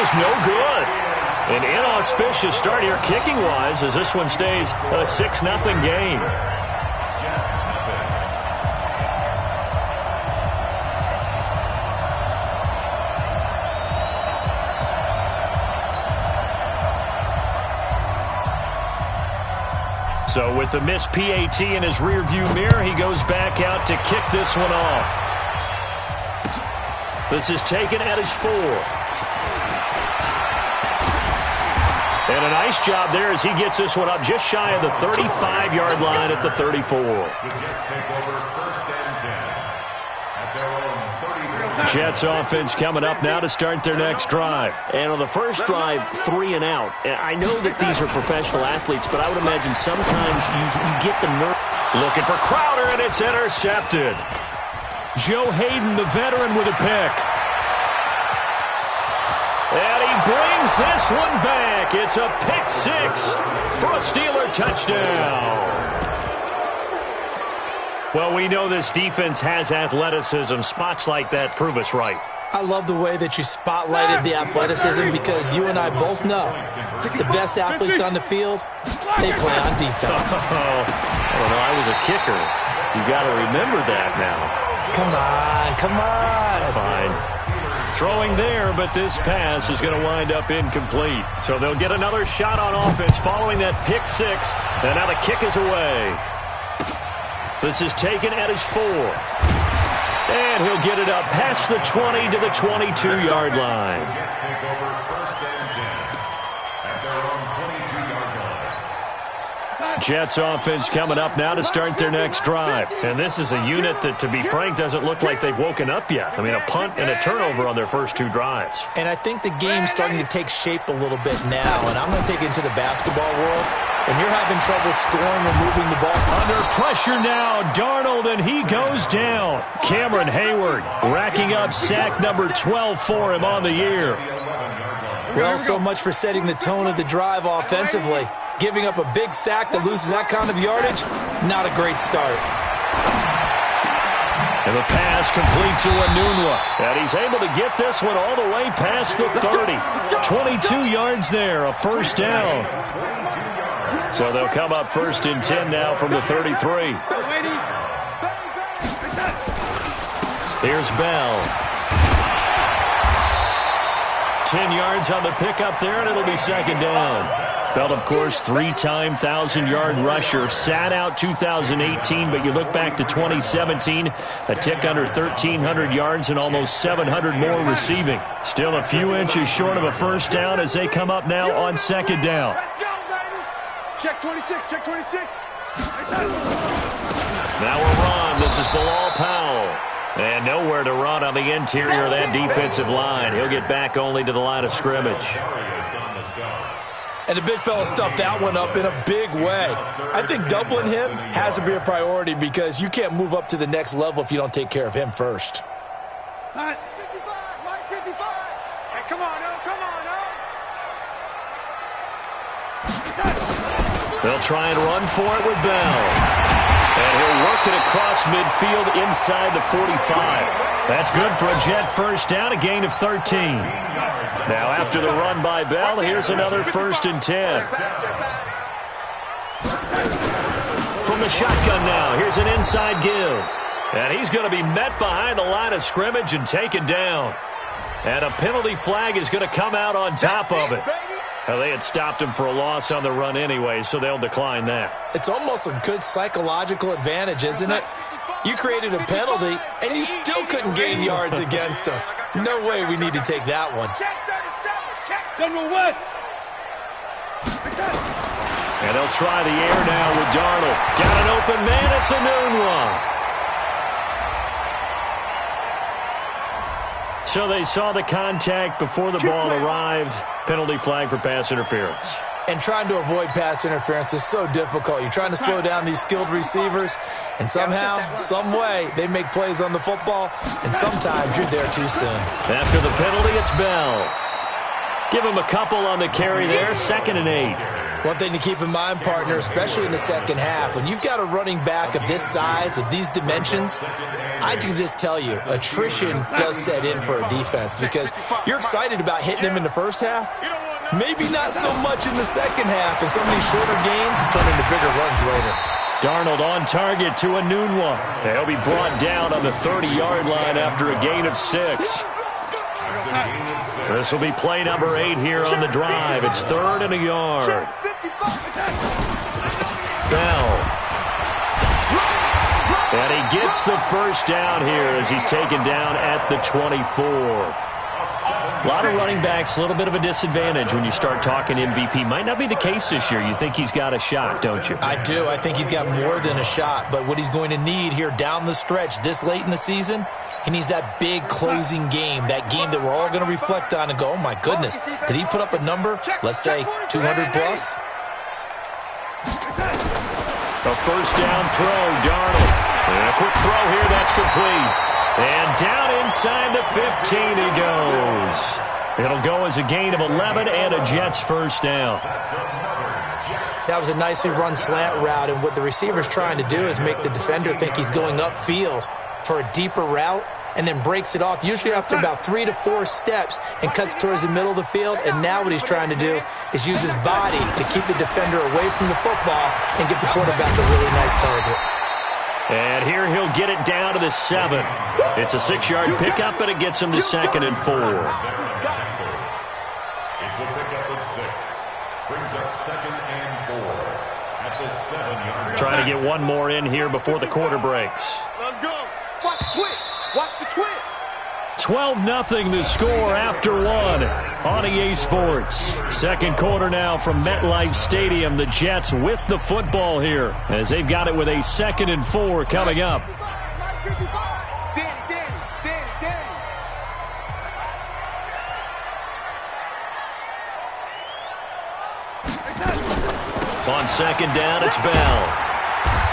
is no good. An inauspicious start here kicking-wise as this one stays a 6-0 game. So with the missed PAT in his rearview mirror, he goes back out to kick this one off. This is taken at his 4. And a nice job there as he gets this one up just shy of the 35-yard line at the 34. Jets offense coming up now to start their next drive. And on the first drive, 3 and out. I know that these are professional athletes, but I would imagine sometimes you get the nerve. Looking for Crowder, and it's intercepted. Joe Hayden, the veteran, with a pick. And he brings this one back. It's a pick 6 for a Steeler touchdown. Well, we know this defense has athleticism. Spots like that prove us right. I love the way that you spotlighted the athleticism because you and I both know the best athletes on the field, they play on defense. Well, I was a kicker. You got to remember that now. Come on. Fine. Throwing there, but this pass is going to wind up incomplete. So they'll get another shot on offense following that pick 6. And now the kick is away. This is taken at his 4. And he'll get it up past the 20 to the 22-yard line. Jets offense coming up now to start their next drive. And this is a unit that, to be frank, doesn't look like they've woken up yet. I mean, a punt and a turnover on their first 2 drives. And I think the game's starting to take shape a little bit now. And I'm going to take it into the basketball world. When you're having trouble scoring or moving the ball. Under pressure now, Darnold, and he goes down. Cameron Hayward racking up sack number 12 for him on the year. Well, so much for setting the tone of the drive offensively. Giving up a big sack that loses that kind of yardage, not a great start. And the pass complete to Anunwa. And he's able to get this one all the way past the 30. 22 yards there, a first down. So they'll come up 1st and 10 now from the 33. Here's Bell. 10 yards on the pickup there, and it'll be 2nd down. Bell, of course, 3-time 1,000-yard rusher. Sat out 2018, but you look back to 2017, a tick under 1,300 yards and almost 700 more receiving. Still a few inches short of a first down as they come up now on 2nd down. Check 26, check 26. Now a run. This is Bilal Powell. And nowhere to run on the interior of that defensive line. He'll get back only to the line of scrimmage. And the big fella stuffed that one up in a big way. I think doubling him has to be a priority because you can't move up to the next level if you don't take care of him first. 55, line 55. Hey, come on, no, come on, no. They'll try and run for it with Bell. And he'll work it across midfield inside the 45. That's good for a Jet first down, a gain of 13. Now after the run by Bell, here's another 1st and 10. From the shotgun now, here's an inside give. And he's going to be met behind the line of scrimmage and taken down. And a penalty flag is going to come out on top of it. Well, they had stopped him for a loss on the run anyway, so they'll decline that. It's almost a good psychological advantage, isn't it? You created a penalty, and you still couldn't gain yards against us. No way we need to take that one. General West. And they'll try the air now with Darnold. Got an open man. It's a noon one. So they saw the contact before the ball arrived. Penalty flag for pass interference. And trying to avoid pass interference is so difficult. You're trying to slow down these skilled receivers, and somehow, some way, they make plays on the football, and sometimes you're there too soon. After the penalty, it's Bell. Give him a couple on the carry there, 2nd and 8. One thing to keep in mind, partner, especially in the second half, when you've got a running back of this size, of these dimensions, I can just tell you, attrition does set in for a defense because you're excited about hitting him in the first half. Maybe not so much in the second half, and some of these shorter gains turn into bigger runs later. Darnold on target to Enunwa. He'll be brought down on the 30-yard line after a gain of 6. This will be play number 8 here on the drive. It's 3rd and a yard. Bell. And he gets the first down here as he's taken down at the 24. A lot of running backs, a little bit of a disadvantage when you start talking MVP. Might not be the case this year. You think he's got a shot, don't you? I do. I think he's got more than a shot. But what he's going to need here down the stretch this late in the season, he needs that big closing game, that game that we're all going to reflect on and go, oh, my goodness, did he put up a number, let's say 200 plus? A first down throw, Darnold. And a quick throw here, that's complete. And down inside the 15 he goes. It'll go as a gain of 11 and a Jets first down. That was a nicely run slant route, and what the receiver's trying to do is make the defender think he's going upfield for a deeper route and then breaks it off, usually after about 3 to 4 steps, and cuts towards the middle of the field. And now what he's trying to do is use his body to keep the defender away from the football and give the quarterback a really nice target. And here he'll get it down to the 7. It's a 6-yard pickup, and it gets him to 2nd and 4. It's a pickup of 6. Brings up 2nd and 4. That's a 7-yard. Trying to get one more in here before the quarter breaks. Let's go. Watch the twist. Watch the twist. 12-0 the score after 1 on EA Sports. Second quarter now from MetLife Stadium. The Jets with the football here as they've got it with a 2nd and 4 coming up. On second down, it's Bell.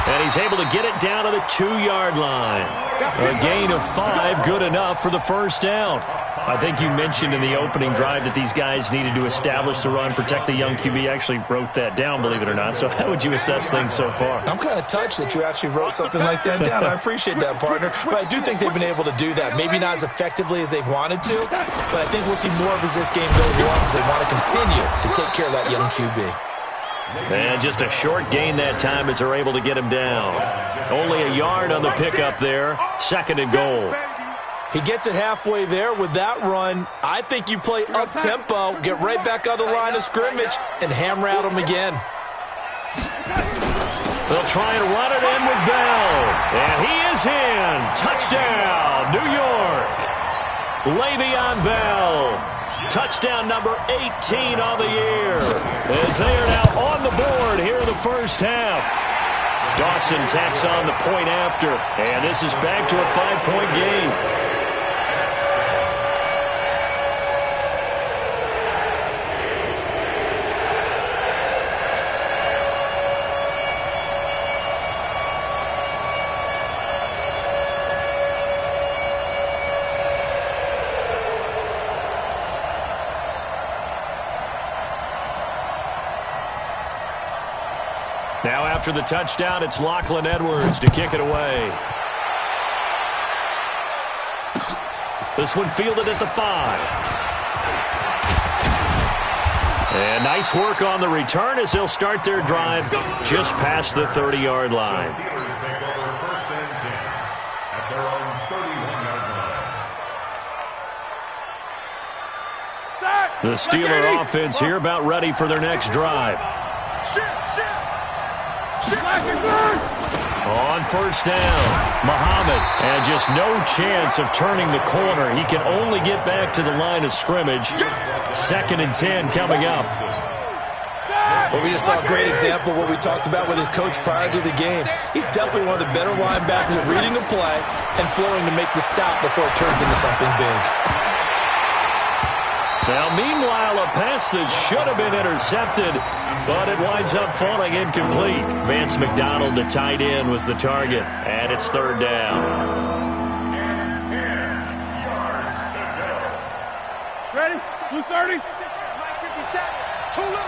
And he's able to get it down to the 2-yard line. A gain of 5, good enough for the first down. I think you mentioned in the opening drive that these guys needed to establish the run, protect the young QB. I actually wrote that down, believe it or not. So how would you assess things so far? I'm kind of touched that you actually wrote something like that down. I appreciate that, partner. But I do think they've been able to do that. Maybe not as effectively as they've wanted to, but I think we'll see more of as this game goes along because they want to continue to take care of that young QB. And just a short gain that time as they're able to get him down. Only a yard on the pickup there. 2nd and goal. He gets it halfway there with that run. I think you play up-tempo, get right back on the line of scrimmage, and hammer at him again. They'll try and run it in with Bell. And he is in. Touchdown, New York. Le'Veon Bell. Touchdown number 18 on the year. As they are now on the board here in the first half. Dawson tacks on the point after. And this is back to a 5-point game. Now after the touchdown, it's Lachlan Edwards to kick it away. This one fielded at the 5. And nice work on the return as they'll start their drive just past the 30-yard line. The Steeler offense here about ready for their next drive. On first down, Muhammad, and just no chance of turning the corner. He can only get back to the line of scrimmage. 2nd and 10 coming up. Well, we just saw a great example of what we talked about with his coach prior to the game. He's definitely one of the better linebackers at reading a play and flowing to make the stop before it turns into something big. Now, meanwhile, a pass that should have been intercepted, but it winds up falling incomplete. Vance McDonald, the tight end, was the target, and it's 3rd down. Ready? 230. 57. Too little.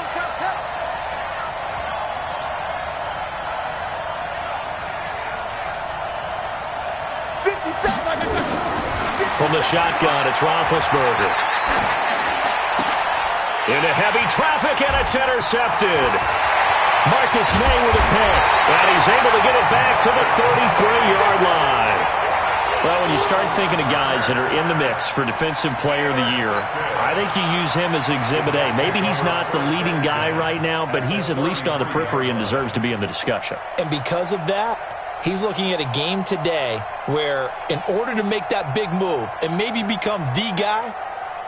From the shotgun, it's Roethlisberger. Into heavy traffic, and it's intercepted. Marcus May with a pick, and he's able to get it back to the 33-yard line. Well, when you start thinking of guys that are in the mix for Defensive Player of the Year, I think you use him as Exhibit A. Maybe he's not the leading guy right now, but he's at least on the periphery and deserves to be in the discussion. And because of that, he's looking at a game today where in order to make that big move and maybe become the guy,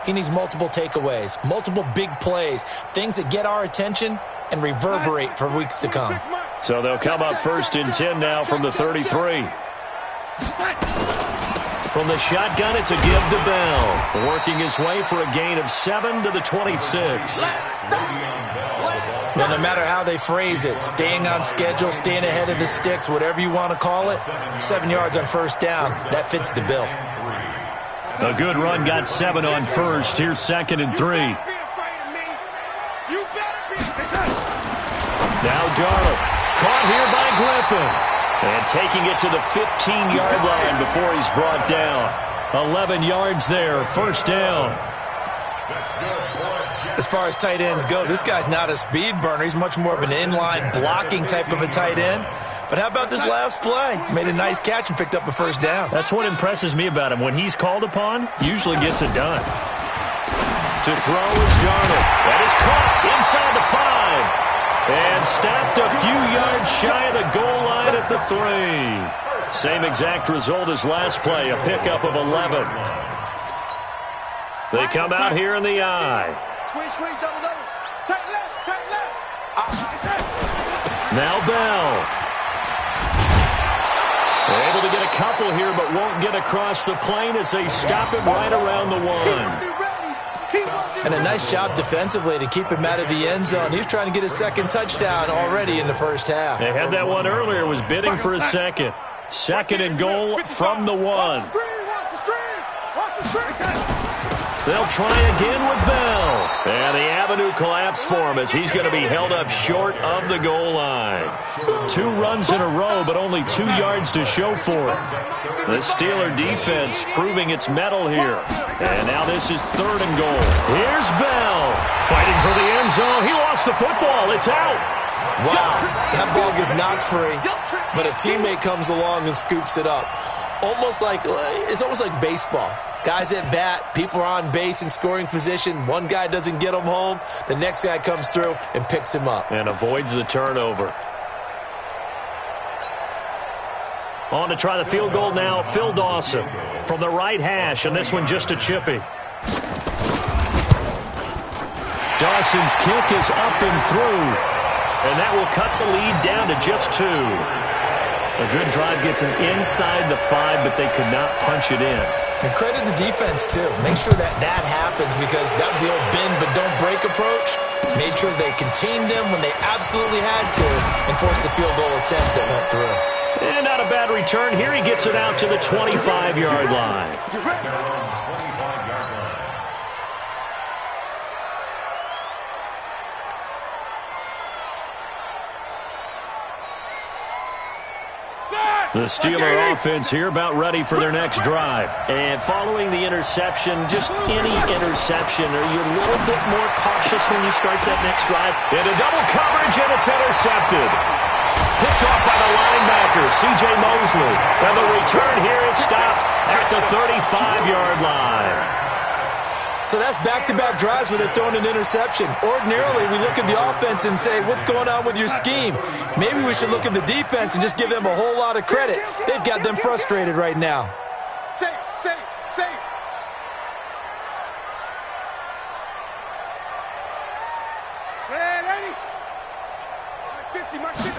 he needs multiple takeaways, multiple big plays, things that get our attention and reverberate for weeks to come. So they'll come up 1st and 10 now from the 33. From the shotgun, it's a give to Bell. Working his way for a gain of 7 to the 26. Well, no matter how they phrase it, staying on schedule, staying ahead of the sticks, whatever you want to call it, 7 yards on 1st down, that fits the bill. A good run got 7 on 1st. Here's 2nd and 3. Now Darnold, caught here by Griffin. And taking it to the 15-yard line before he's brought down. 11 yards there, 1st down. As far as tight ends go, this guy's not a speed burner. He's much more of an inline blocking type of a tight end. But how about this last play? Made a nice catch and picked up a 1st down. That's what impresses me about him. When he's called upon, usually gets it done. To throw is Darnold. That is caught inside the 5. And stopped a few yards shy of the goal line at the 3. Same exact result as last play, a pickup of 11. They come out here in the I. Squeeze, double. Tight left. Now Bell. They're able to get a couple here, but won't get across the plane as they stop him right around the 1. And a nice job defensively to keep him out of the end zone. He was trying to get his 2nd touchdown already in the 1st half. They had that one earlier, was bidding for a 2nd. 2nd and goal from the 1. They'll try again with Bell. And the avenue collapsed for him as he's going to be held up short of the goal line. 2 runs in a row, but only 2 yards to show for it. The Steeler defense proving its mettle here. And now this is 3rd and goal. Here's Bell. Fighting for the end zone. He lost the football. It's out. Wow, that ball gets knocked free, but a teammate comes along and scoops it up. It's almost like baseball. Guys at bat, people are on base in scoring position. One guy doesn't get him home. The next guy comes through and picks him up. And avoids the turnover. On to try the field goal now, Phil Dawson from the right hash, and this one just a chippy. Dawson's kick is up and through, and that will cut the lead down to just 2. A good drive gets him inside the 5, but they could not punch it in. And credit the defense, too. Make sure that happens because that was the old bend but don't break approach. Made sure they contained them when they absolutely had to and forced the field goal attempt that went through. And not a bad return. Here he gets it out to the 25-yard line. The Steeler offense here about ready for their next drive. And following the interception, just any interception, are you a little bit more cautious when you start that next drive? Into double coverage, and it's intercepted. Picked off by the linebacker, C.J. Mosley. And the return here is stopped at the 35-yard line. So that's back-to-back drives where they're throwing an interception. Ordinarily, we look at the offense and say, what's going on with your scheme? Maybe we should look at the defense and just give them a whole lot of credit. They've got them frustrated right now. Safe. Ready? Mark 50,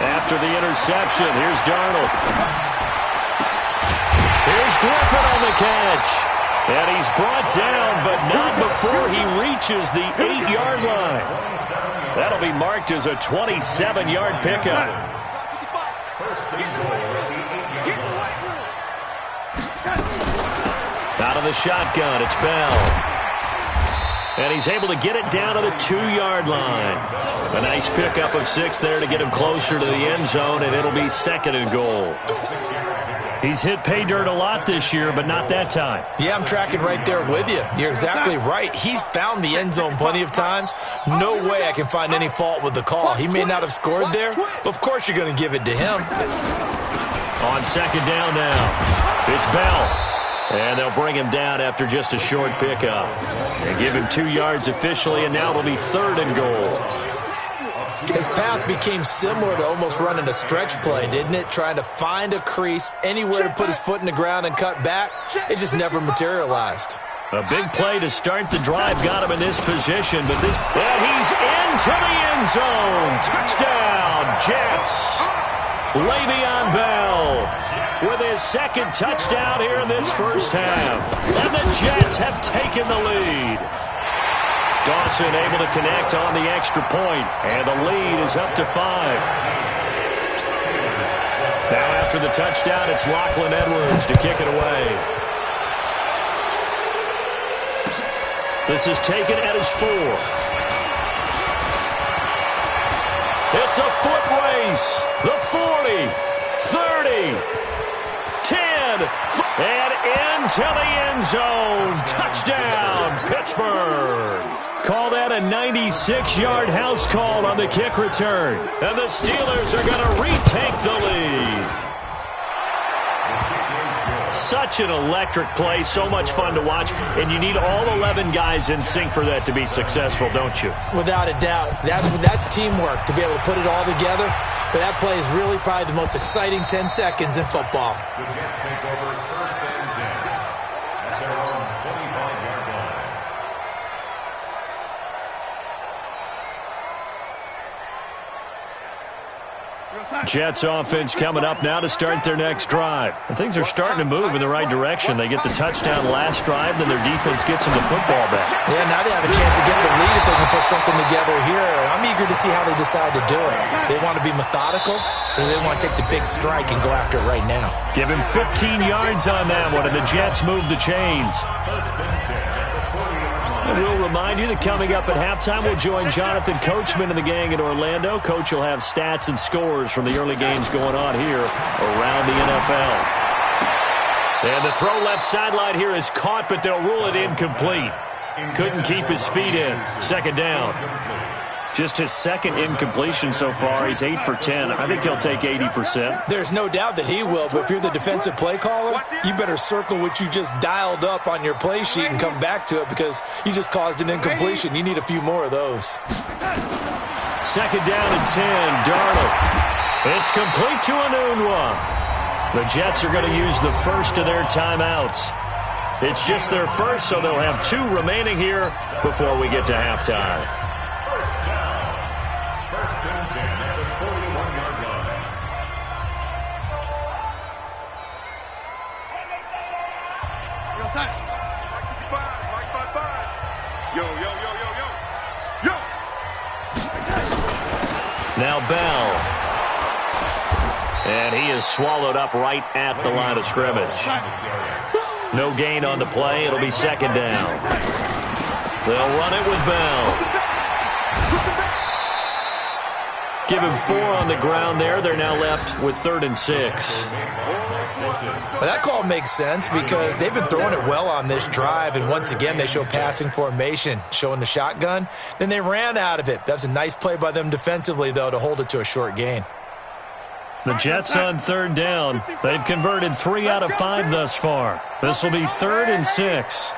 After the interception, here's Darnold. Here's Griffin on the catch. And he's brought down, but not before he reaches the 8-yard line. That'll be marked as a 27-yard pickup. Out of the shotgun, it's Bell. And he's able to get it down to the 2-yard line. A nice pickup of 6 there to get him closer to the end zone, and it'll be 2nd and goal. He's hit pay dirt a lot this year, but not that time. Yeah, I'm tracking right there with you. You're exactly right. He's found the end zone plenty of times. No way I can find any fault with the call. He may not have scored there, but of course you're going to give it to him. On second down now, it's Bell. And they'll bring him down after just a short pickup. They give him 2 yards officially, and now it'll be 3rd and goal. His path became similar to almost running a stretch play, didn't it? Trying to find a crease, anywhere to put his foot in the ground and cut back. It just never materialized. A big play to start the drive got him in this position, but he's into the end zone. Touchdown, Jets. Le'Veon Bell with his 2nd touchdown here in this first half. And the Jets have taken the lead. Dawson able to connect on the extra point, and the lead is up to 5. Now after the touchdown, it's Lachlan Edwards to kick it away. This is taken at his 4. It's a foot race. The 40, 30, 10, and into the end zone. Touchdown, Pittsburgh. Call that a 96-yard house call on the kick return. And the Steelers are going to retake the lead. Such an electric play, so much fun to watch, and you need all 11 guys in sync for that to be successful, don't you? Without a doubt. That's teamwork, to be able to put it all together. But that play is really probably the most exciting 10 seconds in football. The Jets take over 1st and 10 at their own 25-yard line. Jets offense coming up now to start their next drive. And things are starting to move in the right direction. They get the touchdown last drive, then their defense gets them the football back. Yeah, now they have a chance to get the lead if they can put something together here. I'm eager to see how they decide to do it. They want to be methodical, or they want to take the big strike and go after it right now. Give him 15 yards on that one, and the Jets move the chains. And we'll remind you that coming up at halftime, we'll join Jonathan Coachman and the gang in Orlando. Coach will have stats and scores from the early games going on here around the NFL. And the throw left sideline here is caught, but they'll rule it incomplete. Couldn't keep his feet in. 2nd down. Just his 2nd incompletion so far. He's 8 for 10. I think he'll take 80%. There's no doubt that he will, but if you're the defensive play caller, you better circle what you just dialed up on your play sheet and come back to it because you just caused an incompletion. You need a few more of those. 2nd down and 10. Darnold. It's complete to Enunwa. The Jets are going to use the first of their timeouts. It's just their first, so they'll have 2 remaining here before we get to halftime. Now Bell. And he is swallowed up right at the line of scrimmage. No gain on the play. It'll be 2nd down. They'll run it with Bell. Give him 4 on the ground there. They're now left with 3rd and 6. Well, that call makes sense because they've been throwing it well on this drive, and once again they show passing formation, showing the shotgun. Then they ran out of it. That's a nice play by them defensively, though, to hold it to a short gain. The Jets on 3rd down. They've converted 3 out of 5 thus far. This will be 3rd and 6.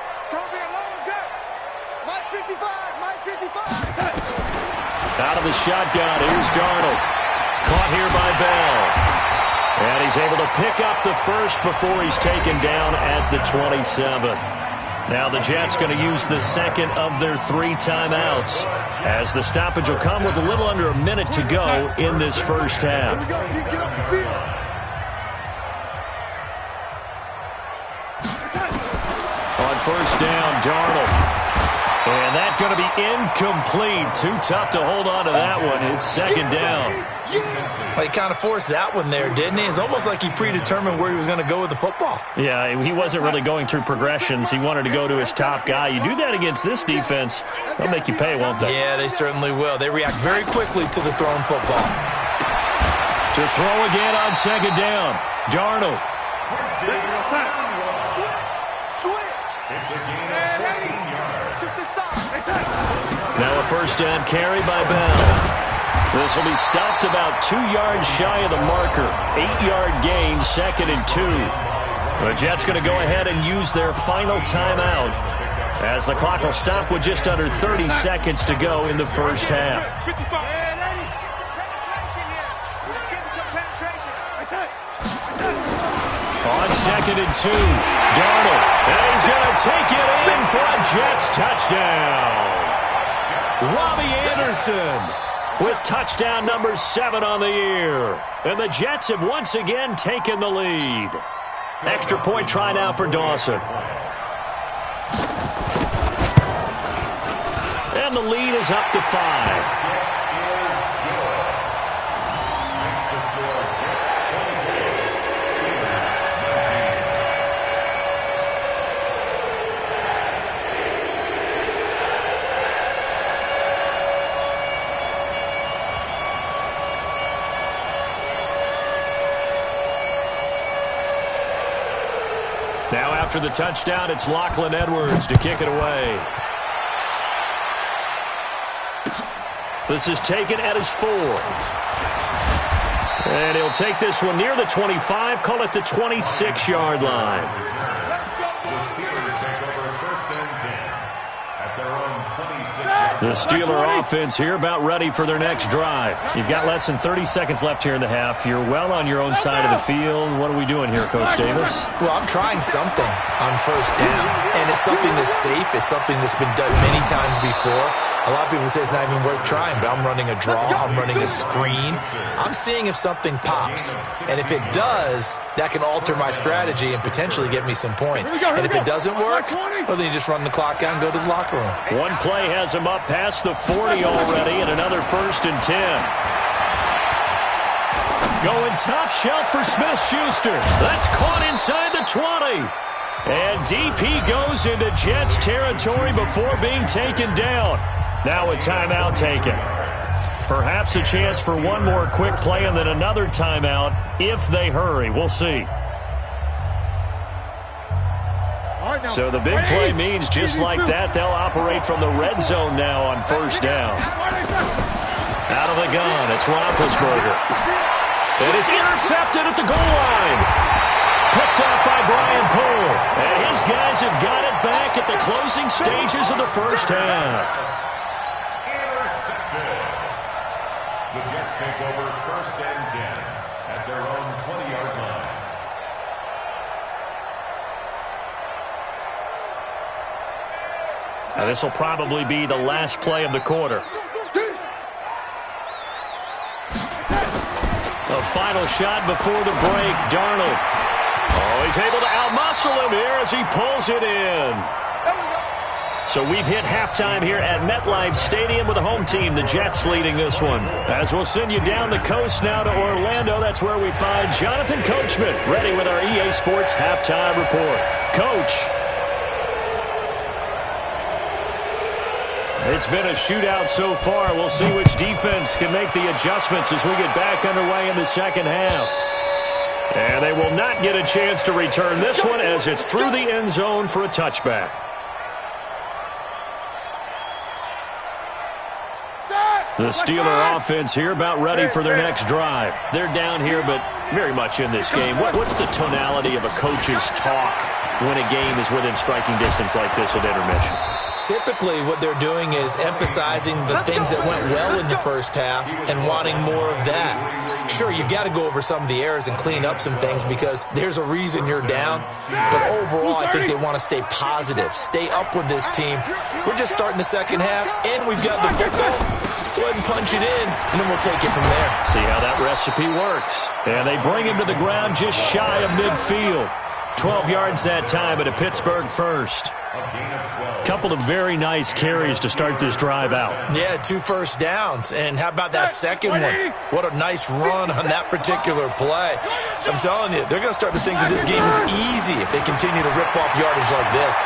Out of the shotgun, here's Darnold. Caught here by Bell. And he's able to pick up the first before he's taken down at the 27. Now the Jets going to use the 2nd of their 3 timeouts, as the stoppage will come with a little under a minute to go in this first half. On 1st down, Darnold. And that's going to be incomplete. Too tough to hold on to that one. It's 2nd down. Well, he kind of forced that one there, didn't he? It's almost like he predetermined where he was going to go with the football. Yeah, he wasn't really going through progressions. He wanted to go to his top guy. You do that against this defense, they'll make you pay, won't they? Yeah, they certainly will. They react very quickly to the thrown football. To throw again on 2nd down. Darnold. It's a gain of 14 yards. Now a first down carry by Bell. This will be stopped about 2 yards shy of the marker. 8-yard gain, 2nd and 2. The Jets going to go ahead and use their final timeout as the clock will stop with just under 30 seconds to go in the first half. On 2nd and 2, Darnold, and he's going to take it in for a Jets touchdown. Robbie Anderson with touchdown number 7 on the year. And the Jets have once again taken the lead. Extra point try now for Dawson. And the lead is up to 5. Now after the touchdown, it's Lachlan Edwards to kick it away. This is taken at his 4. And he'll take this one near the 25, call it the 26-yard line. The Steeler offense here about ready for their next drive. You've got less than 30 seconds left here in the half. You're well on your own side of the field. What are we doing here, Coach Davis? Well, I'm trying something on first down, and it's something that's safe. It's something that's been done many times before. A lot of people say it's not even worth trying, but I'm running a draw. I'm running a screen. I'm seeing if something pops. And if it does, that can alter my strategy and potentially get me some points. And if it doesn't work, well, then you just run the clock out and go to the locker room. One play has him up past the 40 already, and another 1st and 10. Going top shelf for Smith-Schuster. That's caught inside the 20. And DP goes into Jets territory before being taken down. Now a timeout taken. Perhaps a chance for one more quick play and then another timeout if they hurry. We'll see. So the big play means just like that, they'll operate from the red zone now on first down. Out of the gun, it's Roethlisberger. It is intercepted at the goal line. Picked off by Brian Poole. And his guys have got it back at the closing stages of the first half. The Jets take over 1st and 10 at their own 20-yard line. Now this will probably be the last play of the quarter. A final shot before the break. Darnold. Oh, he's able to outmuscle him here as he pulls it in. So we've hit halftime here at MetLife Stadium with the home team, the Jets, leading this one. As we'll send you down the coast now to Orlando, that's where we find Jonathan Coachman, ready with our EA Sports halftime report. Coach. It's been a shootout so far. We'll see which defense can make the adjustments as we get back underway in the second half. And they will not get a chance to return this one as it's through the end zone for a touchback. The Steeler offense here about ready for their next drive. They're down here, but very much in this game. What's the tonality of a coach's talk when a game is within striking distance like this at intermission? Typically, what they're doing is emphasizing the things that went well in the first half and wanting more of that. Sure, you've got to go over some of the errors and clean up some things because there's a reason you're down. But overall, I think they want to stay positive, stay up with this team. We're just starting the second half, and we've got the football. Let's go ahead and punch it in, and then we'll take it from there. See how that recipe works. And they bring him to the ground just shy of midfield. 12 yards that time at a Pittsburgh first. Couple of very nice carries to start this drive out. Yeah, 2 first downs. And how about that second one? What a nice run on that particular play. I'm telling you, they're going to start to think that this game is easy if they continue to rip off yardage like this.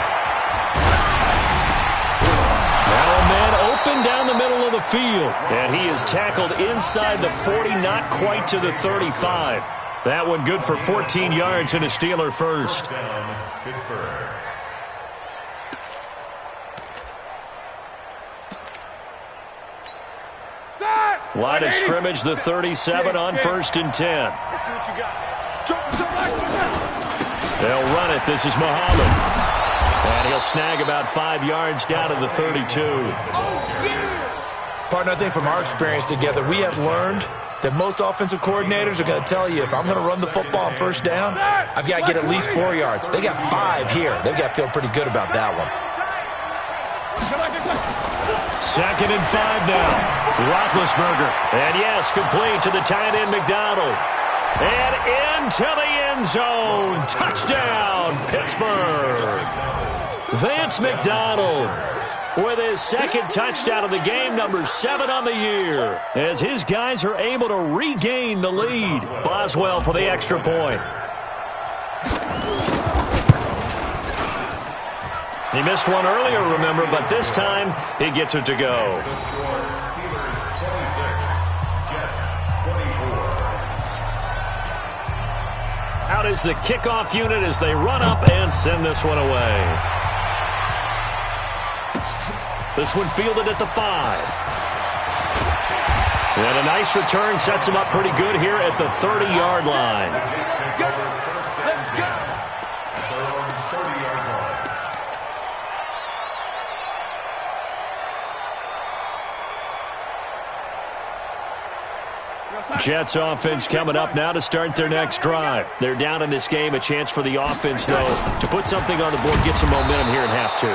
Now a man open down the middle of the field. And he is tackled inside the 40, not quite to the 35. That one good for 14 yards and a Steeler first. First down, Pittsburgh. Line of scrimmage, the 37 on 1st and 10. Let's see what you got. They'll run it. This is Muhammad. And he'll snag about 5 yards down to the 32. Partner, I think from our experience together, we have learned that most offensive coordinators are going to tell you, if I'm going to run the football on 1st down, I've got to get at least 4 yards. They got 5 here. They've got to feel pretty good about that one. 2nd and 5 now. Roethlisberger. And yes, complete to the tight end, McDonald. And into the end zone. Touchdown, Pittsburgh. Vance McDonald with his 2nd touchdown of the game, number 7 on the year, as his guys are able to regain the lead. Boswell for the extra point. He missed one earlier, remember, but this time he gets it to go. Out is the kickoff unit as they run up and send this one away. This one fielded at the 5. And a nice return sets him up pretty good here at the 30-yard line. Jets offense coming up now to start their next drive. They're down in this game. A chance for the offense, though, to put something on the board, get some momentum here in half 2.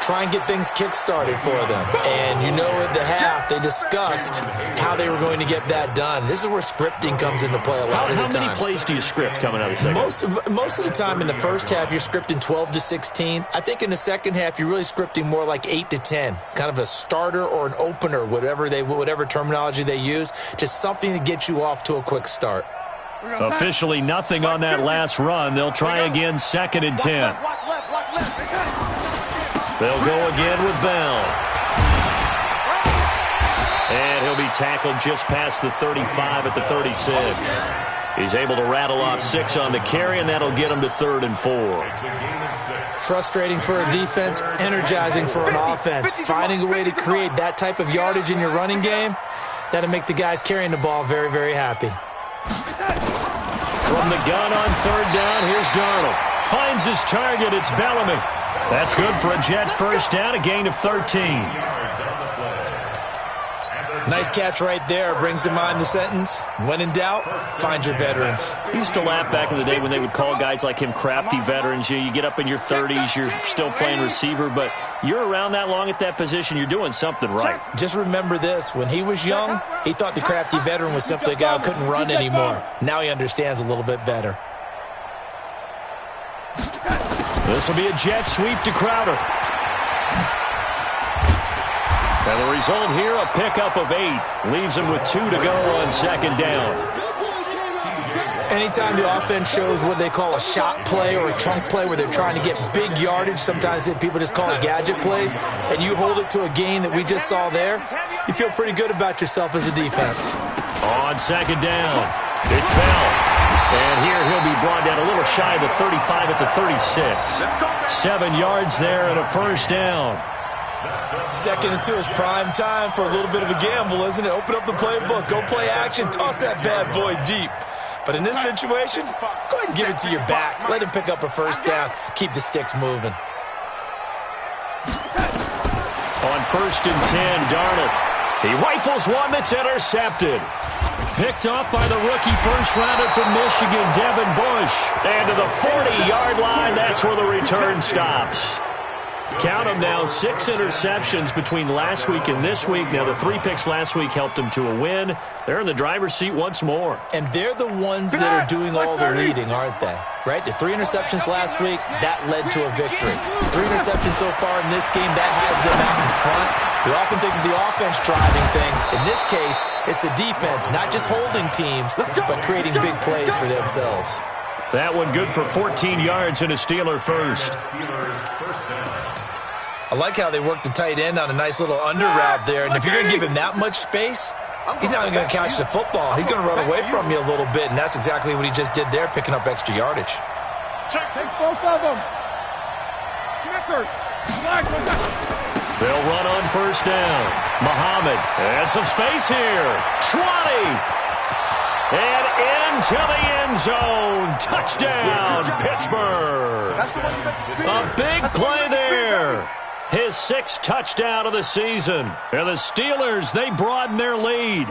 Try and get things kick-started for them. And you know at the half, they discussed how they were going to get that done. This is where scripting comes into play a lot of the time. How many plays do you script coming out of the second? Most of the time in the first half, you're scripting 12 to 16. I think in the second half, you're really scripting more like 8 to 10. Kind of a starter or an opener, whatever terminology they use. Just something to get you off to a quick start. Officially nothing on that last run. They'll try again, 2nd and 10. Watch left. They'll go again with Bell. And he'll be tackled just past the 35 at the 36. He's able to rattle off 6 on the carry, and that'll get him to 3rd and 4. Frustrating for a defense, energizing for an offense. Finding a way to create that type of yardage in your running game, that'll make the guys carrying the ball very, very happy. From the gun on 3rd down, here's Darnold. Finds his target, it's Bellamy. That's good for a Jet first down, a gain of 13. Nice catch right there. Brings to mind the sentence, when in doubt, find your veterans. We used to laugh back in the day when they would call guys like him crafty veterans. You get up in your 30s, you're still playing receiver, but you're around that long at that position, you're doing something right. Just remember this. When he was young, he thought the crafty veteran was simply a guy who couldn't run anymore. Now he understands a little bit better. This will be a jet sweep to Crowder. And the result here, a pickup of 8. Leaves him with 2 to go on 2nd down. Anytime the offense shows what they call a shot play or a chunk play where they're trying to get big yardage, sometimes people just call it gadget plays, and you hold it to a gain that we just saw there, you feel pretty good about yourself as a defense. On 2nd down, it's Bell. And here he'll be brought down a little shy of the 35 at the 36. 7 yards there and a first down. 2nd and 2 is prime time for a little bit of a gamble, isn't it? Open up the playbook, go play action, toss that bad boy deep. But in this situation, go ahead and give it to your back. Let him pick up a first down. Keep the sticks moving. On 1st and 10, Darnold. He rifles one that's intercepted. Picked off by the rookie first-rounder from Michigan, Devin Bush. And to the 40-yard line, that's where the return stops. Count them now, 6 interceptions between last week and this week. Now, the 3 picks last week helped them to a win. They're in the driver's seat once more. And they're the ones that are doing all the leading, aren't they? Right? The 3 interceptions last week, that led to a victory. 3 interceptions so far in this game, that has them out in front. We often think of the offense driving things. In this case, it's the defense, not just holding teams, but creating big plays for themselves. That one good for 14 yards and a Steeler first. I like how they worked the tight end on a nice little under route there. And if you're going to give him that much space, He's not even going to catch the football. He's going to run away from you a little bit, and that's exactly what he just did there, picking up extra yardage. Check. Take both of them. Connector. They'll run on first down. Muhammad and some space here. 20. And into the end zone. Touchdown, Pittsburgh. A big play there. His 6th touchdown of the season. And the Steelers, they broaden their lead.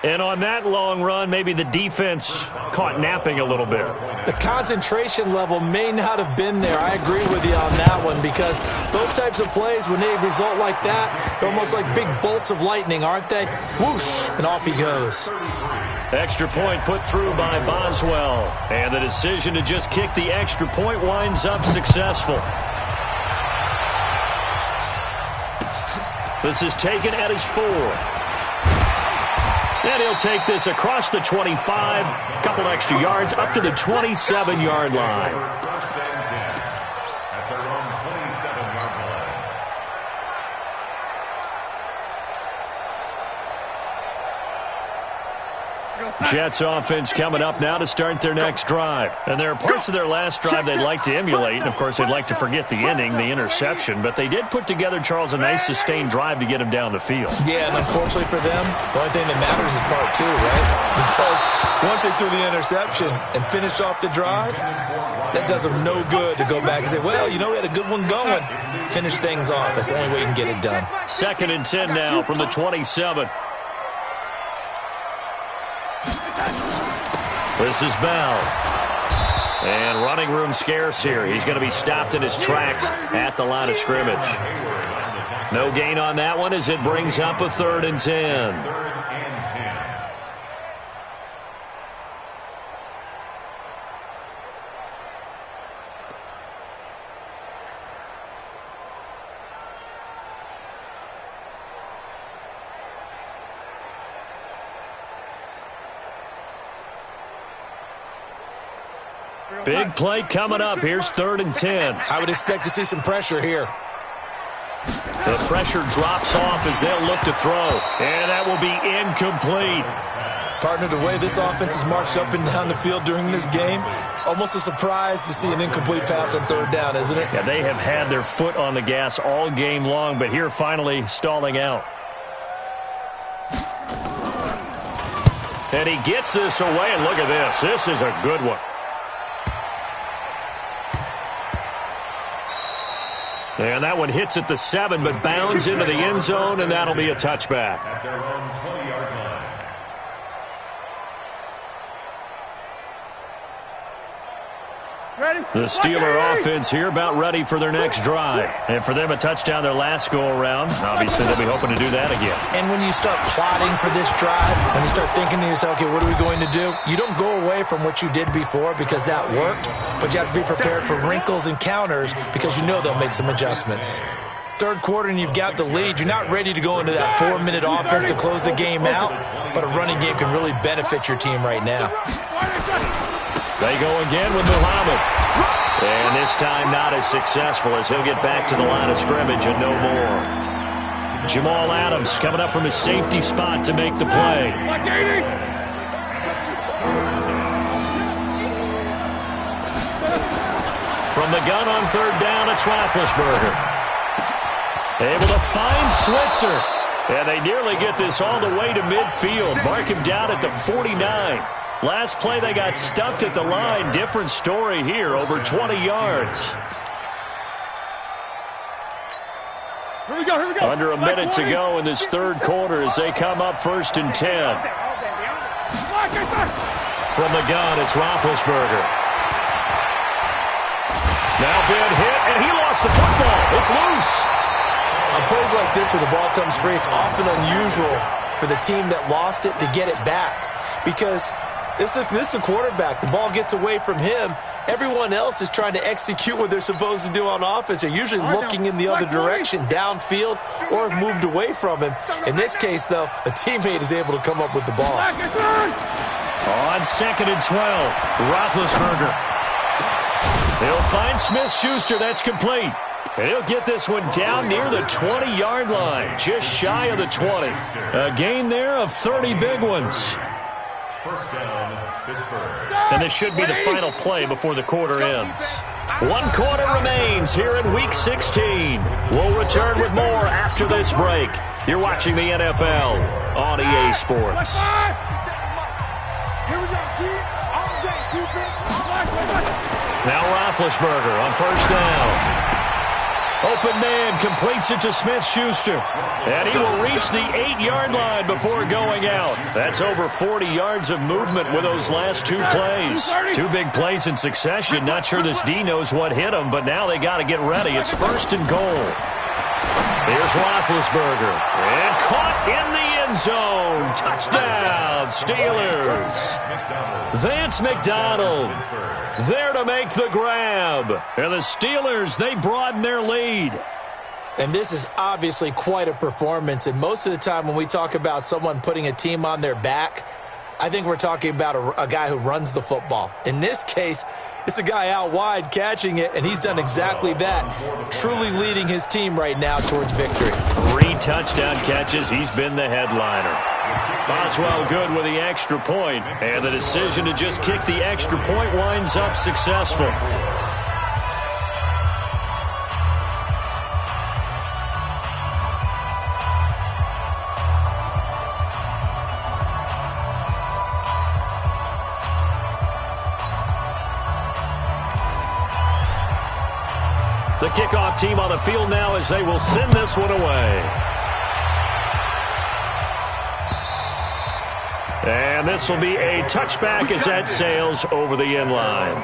And on that long run, maybe the defense caught napping a little bit. The concentration level may not have been there. I agree with you on that one, because those types of plays, when they result like that, they're almost like big bolts of lightning, aren't they? Whoosh, and off he goes. Extra point put through by Boswell. And the decision to just kick the extra point winds up successful. This is taken at his 4. And he'll take this across the 25, couple extra yards, up to the 27-yard line. First and 10 at their own 27-yard line. Jets offense coming up now to start their next drive. And there are parts of their last drive they'd like to emulate. And, of course, they'd like to forget the inning, the interception. But they did put together, Charles, a nice sustained drive to get him down the field. Yeah, and unfortunately for them, the only thing that matters is part 2, right? Because once they threw the interception and finished off the drive, that does them no good to go back and say, well, you know, we had a good one going. Finish things off. That's the only way you can get it done. 2nd and 10 now from the 27. This is Bell. And running room scarce here. He's going to be stopped in his tracks at the line of scrimmage. No gain on that one as it brings up a 3rd and 10. Big play coming up. Here's 3rd and 10. I would expect to see some pressure here. The pressure drops off as they'll look to throw. And that will be incomplete. Partner, the way this offense has marched up and down the field during this game, it's almost a surprise to see an incomplete pass on 3rd down, isn't it? Yeah, they have had their foot on the gas all game long, but here finally stalling out. And he gets this away, and look at this. This is a good one. And that one hits at the 7, but bounds into the end zone, and that'll be a touchback. At their own 20-yard line. The Steeler offense here about ready for their next drive. And for them, a touchdown their last go-around. Obviously, they'll be hoping to do that again. And when you start plotting for this drive, when you start thinking to yourself, okay, what are we going to do? You don't go away from what you did before because that worked, but you have to be prepared for wrinkles and counters because you know they'll make some adjustments. 3rd quarter and you've got the lead. You're not ready to go into that 4-minute offense to close the game out, but a running game can really benefit your team right now. They go again with Muhammad. And this time not as successful as he'll get back to the line of scrimmage and no more. Jamal Adams coming up from his safety spot to make the play. From the gun on 3rd down, it's Roethlisberger. Able to find Switzer. And they nearly get this all the way to midfield. Mark him down at the 49. Last play, they got stuffed at the line. Different story here, over 20 yards. Here we go. Under a minute to go in this 3rd quarter as they come up 1st and 10. From the gun, it's Roethlisberger. Now been hit, and he lost the football. It's loose. On plays like this where the ball comes free, it's often unusual for the team that lost it to get it back because this is the quarterback. The ball gets away from him. Everyone else is trying to execute what they're supposed to do on offense. They're usually looking in the other direction, downfield, or have moved away from him. In this case, though, a teammate is able to come up with the ball. On 2nd and 12, Roethlisberger. He'll find Smith-Schuster. That's complete. And he'll get this one down near the 20-yard line, just shy of the 20. A gain there of 30 big ones. First down, Pittsburgh. And this should be the final play before the quarter ends. 1 quarter remains here in Week 16. We'll return with more after this break. You're watching the NFL on EA Sports. Here we go, all day, defense. Now Roethlisberger on first down. Open man completes it to Smith-Schuster. And he will reach the 8-yard line before going out. That's over 40 yards of movement with those last 2 plays. 2 big plays in succession. Not sure this D knows what hit him, but now they got to get ready. It's first and goal. Here's Roethlisberger. And caught in the end zone. Touchdown, Steelers. Vance McDonald there to make the grab. And the Steelers, they broaden their lead. And this is obviously quite a performance. And most of the time when we talk about someone putting a team on their back, I think we're talking about a guy who runs the football. In this case, it's a guy out wide catching it, and he's done exactly that, truly leading his team right now towards victory. 3 touchdown catches. He's been the headliner. Boswell good with the extra point, and the decision to just kick the extra point winds up successful. The kickoff team on the field now as they will send this one away. And this will be a touchback as that sails over the end line.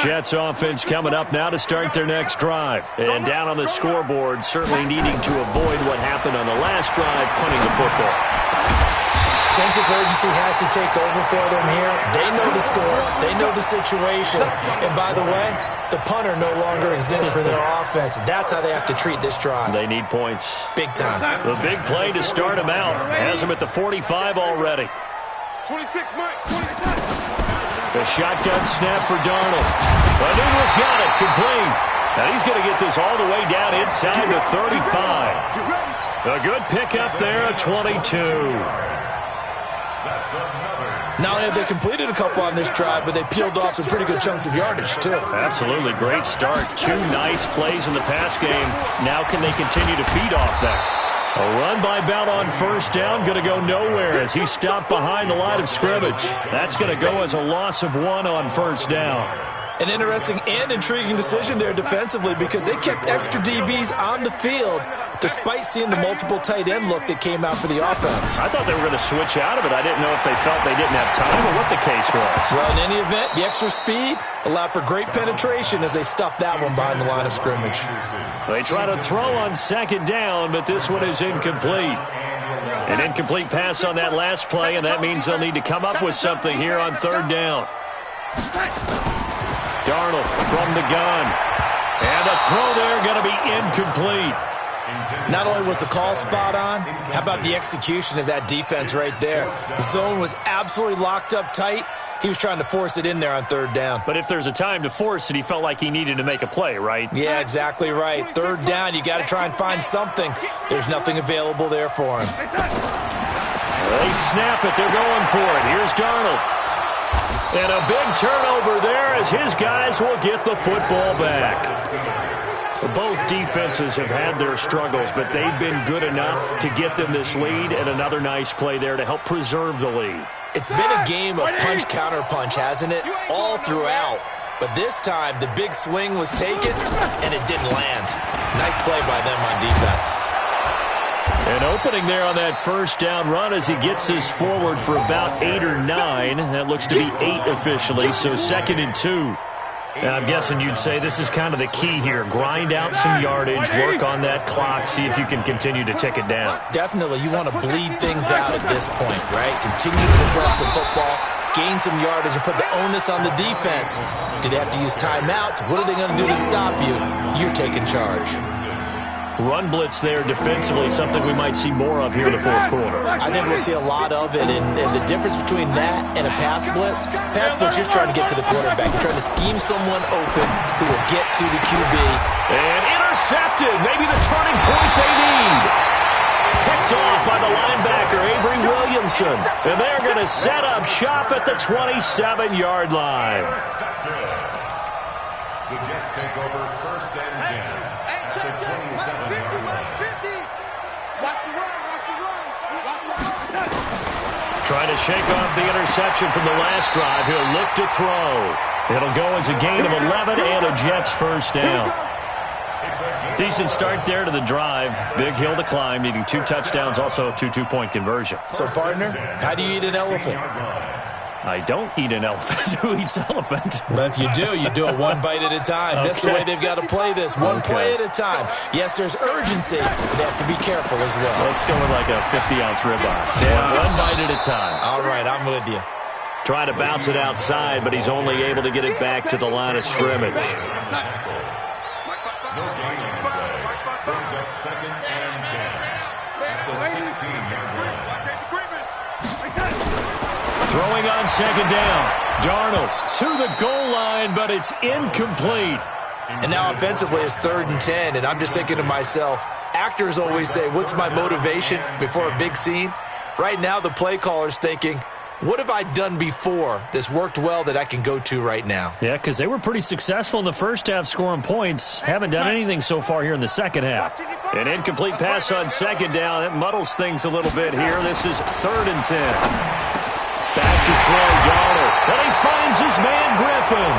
Jets offense coming up now to start their next drive. And down on the scoreboard, certainly needing to avoid what happened on the last drive, punting the football. Sense of urgency has to take over for them here. They know the score. They know the situation. And by the way, the punter no longer exists for their offense. That's how they have to treat this drive. They need points. Big time. The big play to start them out. Has them at the 45 already. 26, Mike, 26. The shotgun snap for Darnold. Newell's got it, complete. Now he's going to get this all the way down inside the 35. A good pickup there at 22. Not only have they completed a couple on this drive, but they peeled off some pretty good chunks of yardage, too. Absolutely. Great start. 2 nice plays in the pass game. Now can they continue to feed off that? A run by Bell on first down, going to go nowhere as he stopped behind the line of scrimmage. That's going to go as a loss of 1 on first down. An interesting and intriguing decision there defensively because they kept extra DBs on the field despite seeing the multiple tight end look that came out for the offense. I thought they were going to switch out of it. I didn't know if they felt they didn't have time or what the case was. Well, in any event, the extra speed allowed for great penetration as they stuffed that one behind the line of scrimmage. They try to throw on second down, but this one is incomplete. An incomplete pass on that last play, and that means they'll need to come up with something here on third down. Darnold from the gun. And the throw there going to be incomplete. Not only was the call spot on, how about the execution of that defense right there? The zone was absolutely locked up tight. He was trying to force it in there on third down. But if there's a time to force it, he felt like he needed to make a play, right? Yeah, exactly right. Third down, you got to try and find something. There's nothing available there for him. They snap it. They're going for it. Here's Darnold. And a big turnover there as his guys will get the football back. Both defenses have had their struggles, but they've been good enough to get them this lead, and another nice play there to help preserve the lead. It's been a game of punch-counter-punch, hasn't it? All throughout. But this time, the big swing was taken, and it didn't land. Nice play by them on defense. An opening there on that first down run as he gets this forward for about 8 or 9. That looks to be 8 officially, so 2nd and 2. I'm guessing you'd say this is kind of the key here. Grind out some yardage, work on that clock, see if you can continue to tick it down. Definitely, you want to bleed things out at this point, right? Continue to possess the football, gain some yardage, and put the onus on the defense. Do they have to use timeouts? What are they going to do to stop you? You're taking charge. Run blitz there defensively, something we might see more of here in the fourth quarter. I think we'll see a lot of it, and the difference between that and a pass blitz, you're trying to get to the quarterback. You're trying to scheme someone open who will get to the QB. And intercepted, maybe the turning point they need. Picked off by the linebacker, Avery Williamson. And they're going to set up shop at the 27-yard line. The Jets take over first and 10. At the 27-yard line. Trying to shake off the interception from the last drive. He'll look to throw. It'll go as a gain of 11 and a Jets first down. Decent start there to the drive. Big hill to climb, needing 2 touchdowns, also a 2-2-point conversion. So, partner, how do you eat an elephant? I don't eat an elephant. Who eats elephant? But if you do it one bite at a time. Okay. That's the way they've got to play this, one play at a time. Yes, there's urgency. They have to be careful as well. Let's go with like a 50-ounce ribeye. Yeah. One bite at a time. All right, I'm with you. Trying to bounce it outside, but he's only able to get it back to the line of scrimmage. No gain on the play. Brings up second and 10. At the 16-yard line. Throwing on second down. Darnold to the goal line, but it's incomplete. And now offensively it's 3rd and 10, and I'm just thinking to myself, actors always say, what's my motivation before a big scene? Right now the play caller's thinking, what have I done before that's worked well that I can go to right now? Yeah, because they were pretty successful in the first half scoring points. Haven't done anything so far here in the second half. An incomplete pass on second down. That muddles things a little bit here. This is 3rd and 10. Back to throw, Darnold. And he finds his man, Griffin.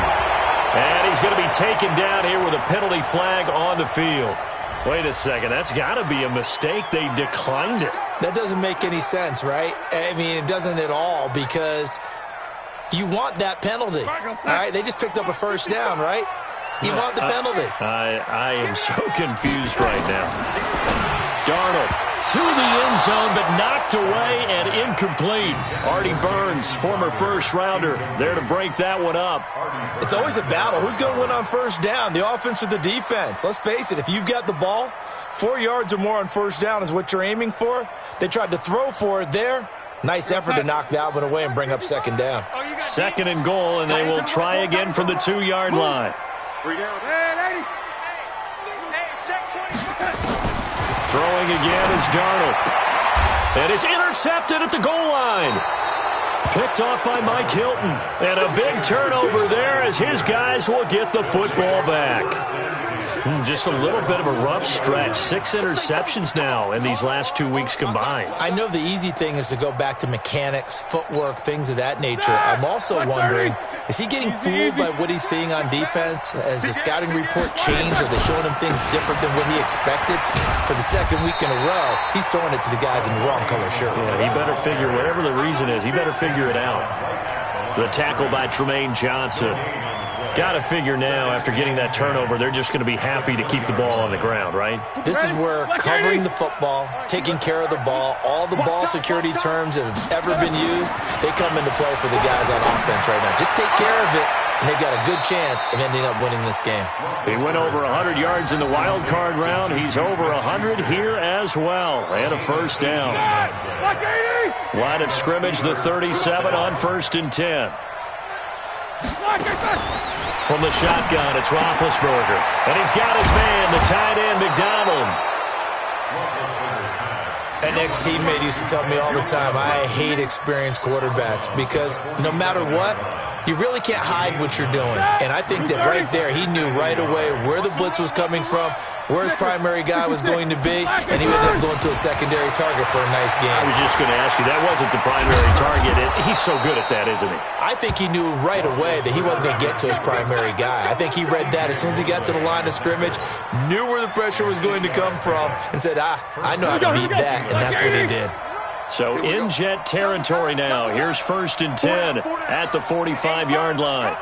And he's going to be taken down here with a penalty flag on the field. Wait a second. That's got to be a mistake. They declined it. That doesn't make any sense, right? I mean, it doesn't at all, because you want that penalty. All right? They just picked up a first down, right? You want the penalty. I am so confused right now. Darnold to the end zone, but knocked away and incomplete. Artie Burns, former first-rounder, there to break that one up. It's always a battle. Who's going to win on first down, the offense or the defense? Let's face it, if you've got the ball, 4 yards or more on first down is what you're aiming for. They tried to throw for it there. Nice effort to knock that one away and bring up second down. Second and goal, and they will try again from the 2-yard line. Throwing again is Darnold. And it's intercepted at the goal line. Picked off by Mike Hilton. And a big turnover there as his guys will get the football back. Just a little bit of a rough stretch. 6 interceptions now in these last 2 weeks combined. I know the easy thing is to go back to mechanics, footwork, things of that nature. I'm also wondering, is he getting fooled by what he's seeing on defense? Has the scouting report changed? Are they showing him things different than what he expected? For the second week in a row, he's throwing it to the guys in the wrong color shirts. Yeah, he better figure, whatever the reason is, he better figure it out. The tackle by Tremaine Johnson. Got to figure now, after getting that turnover, they're just going to be happy to keep the ball on the ground, right? This is where covering the football, taking care of the ball, all the ball security terms that have ever been used, they come into play for the guys on offense right now. Just take care of it, and they've got a good chance of ending up winning this game. He went over 100 yards in the wild card round. He's over 100 here as well. And a first down. Line of scrimmage, the 37 on 1st and 10. From the shotgun, it's Roethlisberger. And he's got his man, the tight end, McDonald. An ex-teammate used to tell me all the time, I hate experienced quarterbacks because no matter what, you really can't hide what you're doing. And I think that right there, he knew right away where the blitz was coming from, where his primary guy was going to be, and he ended up going to a secondary target for a nice game. I was just going to ask you, that wasn't the primary target. He's so good at that, isn't he? I think he knew right away that he wasn't going to get to his primary guy. I think he read that as soon as he got to the line of scrimmage, knew where the pressure was going to come from, and said, I know how to beat that, and that's what he did. So in Jet territory now. Here's 1st and 10 at the 45-yard line.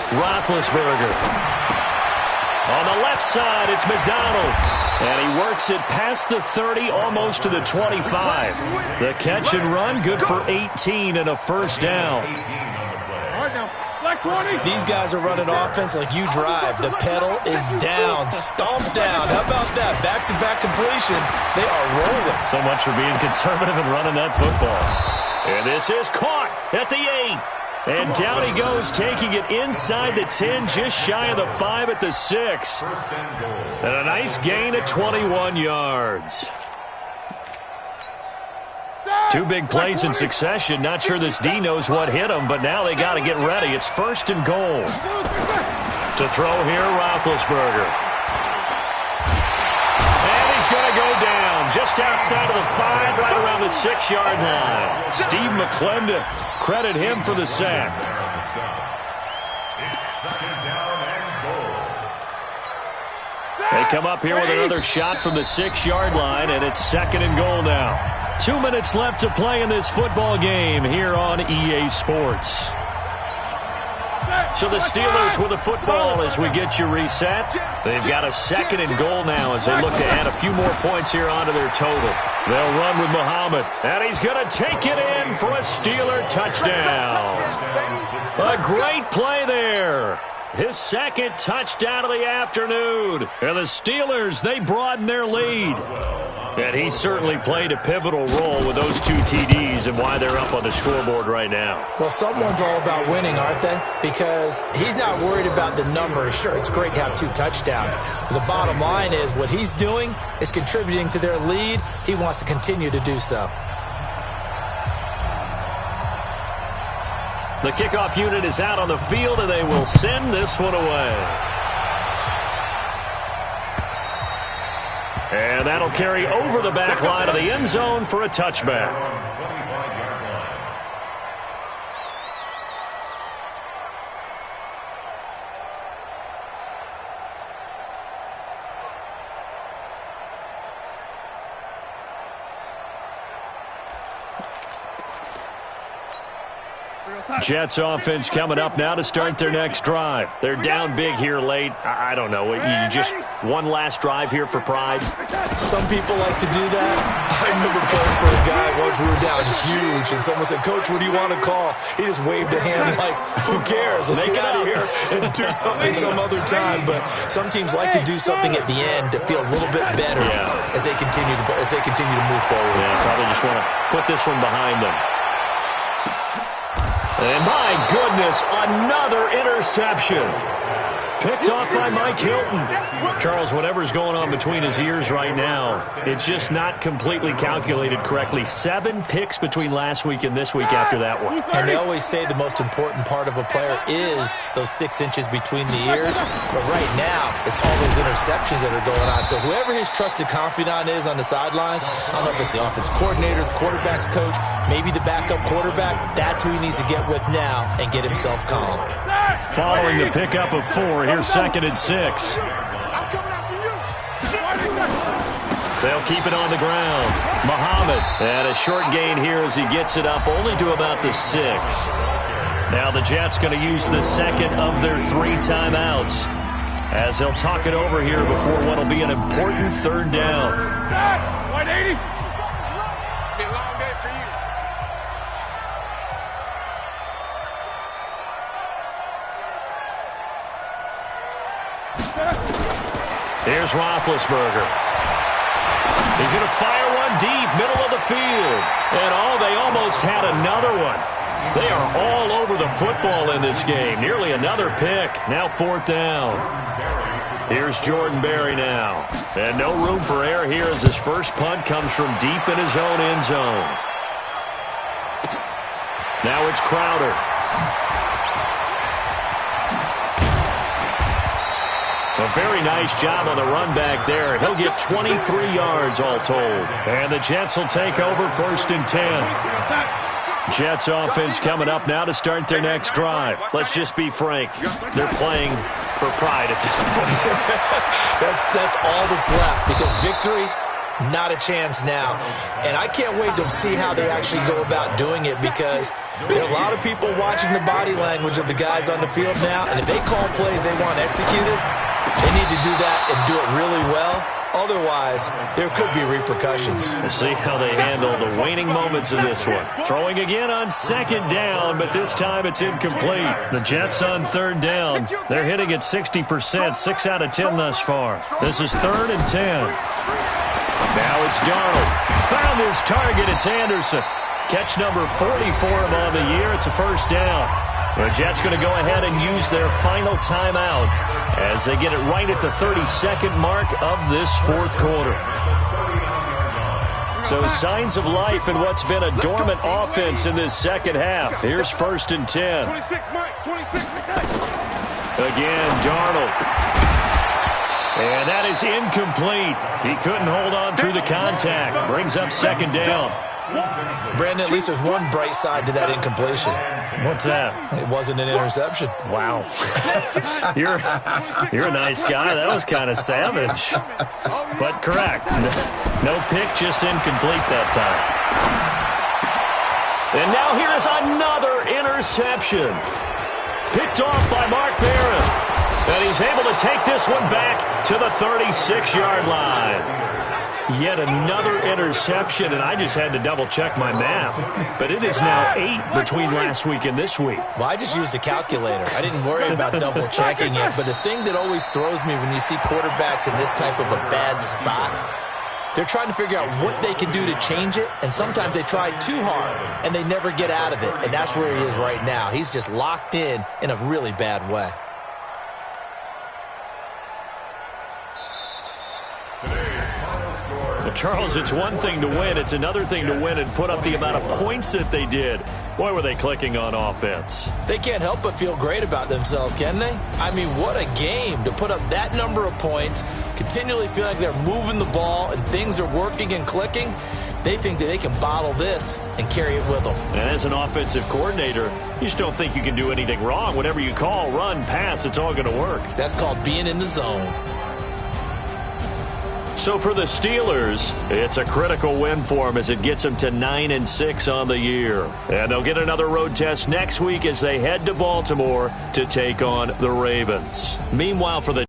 Roethlisberger. On the left side, it's McDonald. And he works it past the 30, almost to the 25. The catch and run, good for 18 and a first down. These guys are running offense like you drive. The pedal is down, stomped down. How about that? Back-to-back completions. They are rolling. So much for being conservative and running that football. And this is caught at the 8. And down he goes, taking it inside the 10, just shy of the 5 at the 6. And a nice gain of 21 yards. Two big plays in succession. Not sure this D knows what hit him, but now they got to get ready. It's 1st and goal. To throw here, Roethlisberger. And he's going to go down just outside of the 5, right around the 6-yard line. Steve McClendon, credit him for the sack. They come up here with another shot from the 6-yard line, and it's 2nd and goal now. 2 minutes left to play in this football game here on EA Sports. So the Steelers with the football as we get you reset. They've got a 2nd and goal now as they look to add a few more points here onto their total. They'll run with Muhammad, and he's going to take it in for a Steeler touchdown. A great play there. His 2nd touchdown of the afternoon. And the Steelers, they broaden their lead. And he certainly played a pivotal role with those 2 TDs and why they're up on the scoreboard right now. Well, someone's all about winning, aren't they? Because he's not worried about the numbers. Sure, it's great to have 2 touchdowns. But the bottom line is what he's doing is contributing to their lead. He wants to continue to do so. The kickoff unit is out on the field, and they will send this one away. And that'll carry over the back line of the end zone for a touchback. Jets offense coming up now to start their next drive. They're down big here late. I don't know. You just one last drive here for pride? Some people like to do that. I remember playing for a guy once we were down huge, and someone said, "Coach, what do you want to call?" He just waved a hand like, who cares? Let's get out of here and do something some other time. But some teams like to do something at the end to feel a little bit better as they continue to move forward. Yeah, probably just want to put this one behind them. And my goodness, another interception. Picked off by Mike Hilton. Charles, whatever's going on between his ears right now, it's just not completely calculated correctly. 7 picks between last week and this week after that one. And they always say the most important part of a player is those 6 inches between the ears. But right now, it's all those interceptions that are going on. So whoever his trusted confidant is on the sidelines, I don't know if it's the offense coordinator, the quarterback's coach, maybe the backup quarterback, that's who he needs to get with now and get himself calm. Following the pickup of 4, here's 2nd and 6. They'll keep it on the ground. Muhammad, and a short gain here as he gets it up only to about the 6. Now the Jets going to use the 2nd of their 3 timeouts as they'll talk it over here before what will be an important 3rd down. 180. Be a long day for you. Here's Roethlisberger. He's going to fire one deep, middle of the field. And they almost had another one. They are all over the football in this game. Nearly another pick. Now 4th down. Here's Jordan Berry now. And no room for error here as his first punt comes from deep in his own end zone. Now it's Crowder. A very nice job on the run back there. He'll get 23 yards all told. And the Jets will take over 1st and 10. Jets offense coming up now to start their next drive. Let's just be frank. They're playing for pride at this point. That's all that's left because victory, not a chance now. And I can't wait to see how they actually go about doing it because there are a lot of people watching the body language of the guys on the field now. And if they call plays they want executed, they need to do that and do it really well. Otherwise, there could be repercussions. We'll see how they handle the waning moments of this one. Throwing again on second down, but this time it's incomplete. The Jets on third down. They're hitting at 60%, 6 out of 10 thus far. This is 3rd and 10. Now it's Darnold. Found his target. It's Anderson. Catch number 40 for him on the year. It's a first down. The Jets going to go ahead and use their final timeout as they get it right at the 32nd mark of this fourth quarter. So signs of life in what's been a dormant offense in this second half. Here's 1st and 10. 26, Mike. 26. Again, Darnold. And that is incomplete. He couldn't hold on through the contact. Brings up 2nd down. Brandon, at least there's one bright side to that incompletion. What's that? It wasn't an interception. Wow. You're a nice guy. That was kind of savage. But correct. No pick, just incomplete that time. And now here's another interception. Picked off by Mark Barron. And he's able to take this one back to the 36-yard line. Yet another interception, and I just had to double-check my math. But it is now 8 between last week and this week. Well, I just used a calculator. I didn't worry about double-checking it. But the thing that always throws me when you see quarterbacks in this type of a bad spot, they're trying to figure out what they can do to change it, and sometimes they try too hard, and they never get out of it. And that's where he is right now. He's just locked in a really bad way. Well, Charles, it's one thing to win. It's another thing to win and put up the amount of points that they did. Boy, were they clicking on offense. They can't help but feel great about themselves, can they? I mean, what a game to put up that number of points, continually feel like they're moving the ball and things are working and clicking. They think that they can bottle this and carry it with them. And as an offensive coordinator, you just don't think you can do anything wrong. Whatever you call, run, pass, it's all going to work. That's called being in the zone. So for the Steelers, it's a critical win for them as it gets them to 9-6 on the year. And they'll get another road test next week as they head to Baltimore to take on the Ravens. Meanwhile, for the